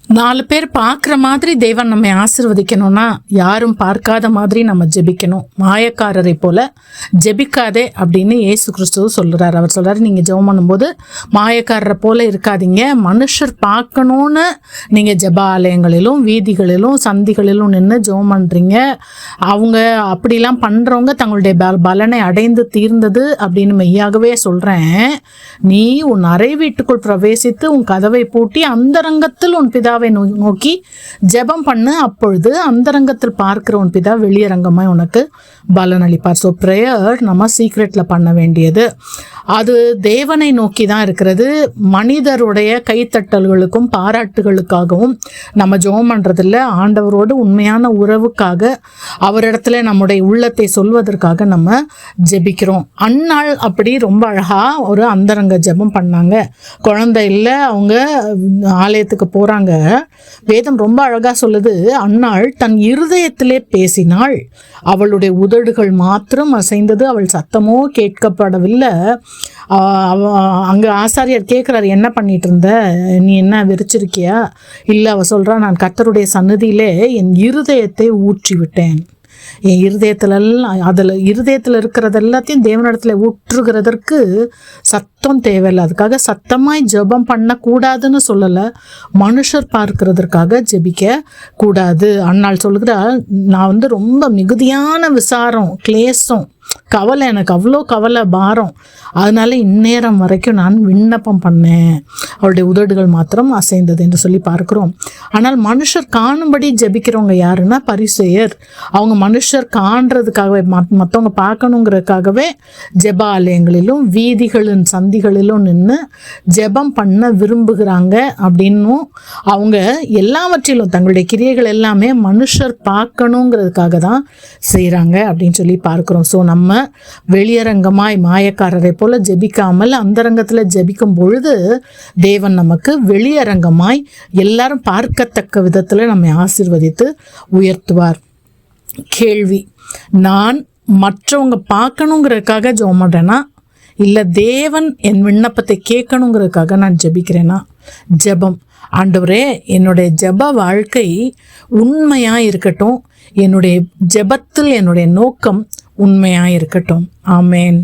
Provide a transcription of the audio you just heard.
4 பேர் பார்க்குற மாதிரி தேவன் நம்மை ஆசீர்வதிக்கணும்னா யாரும் பார்க்காத மாதிரி நம்ம ஜெபிக்கணும். மாயக்காரரை போல ஜெபிக்காதே அப்படின்னு இயேசு கிறிஸ்துவ சொல்கிறார். அவர் சொல்கிறார், நீங்கள் ஜெபம் பண்ணும்போது மாயக்காரரை போல இருக்காதீங்க. மனுஷர் பார்க்கணுன்னு நீங்கள் ஜெப ஆலயங்களிலும் வீதிகளிலும் சந்திகளிலும் நின்று ஜெபம் பண்ணுறீங்க. அவங்க அப்படிலாம் பண்ணுறவங்க தங்களுடைய பலனை அடைந்து தீர்ந்தது அப்படின்னு மெய்யாகவே சொல்கிறேன். நீ உன் அறை வீட்டுக்குள் பிரவேசித்து உன் கதவை பூட்டி அந்தரங்கத்தில் உன் பிதாவை நோக்கி ஜெபம் பண்ணு. அப்பொழுது அந்தரங்கத்தில் பார்க்கிற உன் பிதா வெளியரங்கமாய் உனக்கு பலன் அளிப்பார். ஸோ ப்ரேயர் நம்ம சீக்ரெட்ல பண்ண வேண்டியது. அது தேவனை நோக்கி தான் இருக்கிறது. மனிதருடைய கைத்தட்டல்களுக்கும் பாராட்டுகளுக்காகவும் நம்ம ஜெபம் பண்றதில்ல. ஆண்டவரோடு உண்மையான உறவுக்காக, அவரிடத்துல நம்முடைய உள்ளத்தை சொல்வதற்காக நம்ம ஜெபிக்கிறோம். அன்னாள் அப்படி ரொம்ப அழகா ஒரு அந்தரங்க ஜெபம் பண்ணாங்க. குழந்தை இல்லை, அவங்க ஆலயத்துக்கு போறாங்க. வேதம் ரொம்ப அழகா சொல்லுது, அன்னாள் தன் இருதயத்திலே பேசினாள், அவளுடைய உதடுகள் மாத்திரம் அசைந்தது, அவள் சத்தமோ கேட்கப்படவில்லை. அங்க ஆசாரியர் கேட்கிறார், என்ன பண்ணிட்டு இருந்த, நீ என்ன வெறிச்சிருக்கியா? இல்லை, அவ சொல்றா, நான் கர்த்தருடைய சந்நிதியிலே என் இருதயத்தை ஊற்றி விட்டேன். என் இருதயத்தில் இருக்கிறது எல்லாத்தையும் தேவனிடத்துல ஊற்றுகிறதற்கு சத்தம் தேவையில்லை. அதுக்காக சத்தமாய் ஜெபம் பண்ணக்கூடாதுன்னு சொல்லலை, மனுஷர் பார்க்கிறதற்காக ஜெபிக்க கூடாது. அன்னாள் சொல்லுகிறா, நான் ரொம்ப மிகுதியான விசாரம், கிளேசம், கவலை, எனக்கு அவ்வளோ கவலை, பாரம், அதனால இந்நேரம் வரைக்கும் நான் விண்ணப்பம் பண்ணேன், அவருடைய உதடுகள் மாத்திரம் அசைந்தது என்று சொல்லி பார்க்கிறோம். ஆனால் மனுஷர் காணும்படி ஜெபிக்கிறவங்க யாருன்னா பரிசேயர். அவங்க மனுஷர் காண்றதுக்காகவே, மற்றவங்க பார்க்கணுங்கிறதுக்காகவே ஜெப ஆலயங்களிலும் வீதிகளின் சந்திகளிலும் நின்று ஜெபம் பண்ண விரும்புகிறாங்க. அப்படின்னும் அவங்க எல்லாவற்றிலும் தங்களுடைய கிரியைகள் எல்லாமே மனுஷர் பார்க்கணுங்கிறதுக்காக தான் செய்கிறாங்க அப்படின்னு சொல்லி பார்க்கிறோம். ஸோ நம்ம வெளியரங்கமாய் மாயக்காரரை போல ஜெபிக்காமல் அந்தரங்கத்தில் ஜெபிக்கும் பொழுது தேவன் நமக்கு வெளியரங்கமாய் எல்லாரும் பார்க்கத்தக்க விதத்தில் நம்மை ஆசீர்வதித்து உயர்த்துவார். கேள்வி, நான் மற்றவங்க பார்க்கணுங்கிறதுக்காக ஜெபம் பண்ணுறேன்னா, இல்லை தேவன் என் விண்ணப்பத்தை கேட்கணுங்கிறதுக்காக நான் ஜெபிக்கிறேன்னா? ஜெபம், ஆண்டவரே என்னுடைய ஜெப வாழ்க்கை உண்மையாக இருக்கட்டும், என்னுடைய ஜெபத்தில் என்னுடைய நோக்கம் உண்மையாக இருக்கட்டும். ஆமேன்.